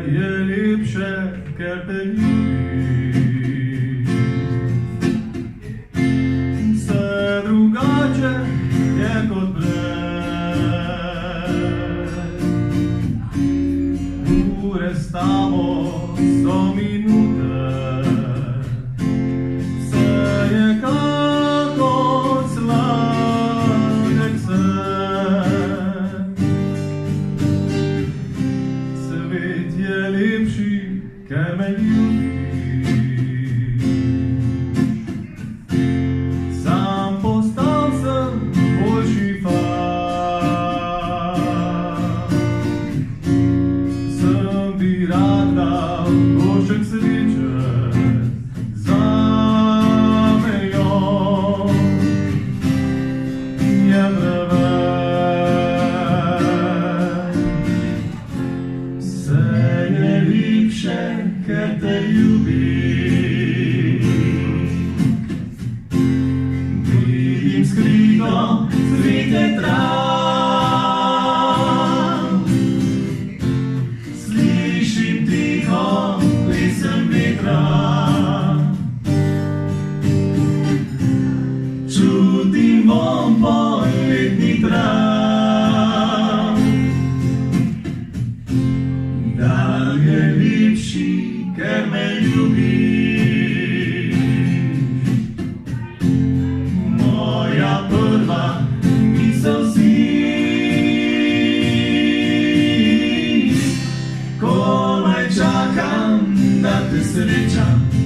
je lepše, ker te ljubim. Vse drugače je kot prej. Ure s tabo so minute, vse je kakor sladek sen. Svet je lepši, ker me ljubiš. Sam postal sem boljši fant. Sem bi rad dal košček sreče za milijon. Je preveč. Vse je lepše, ker te ljubim. Vidim skrito cvete trav, slišim tiho pesem vetra, čutim vonj poletnih trav. Dan je lepši, ker me ljubiš. Moja prva misel si, komaj čakam, da te srečam.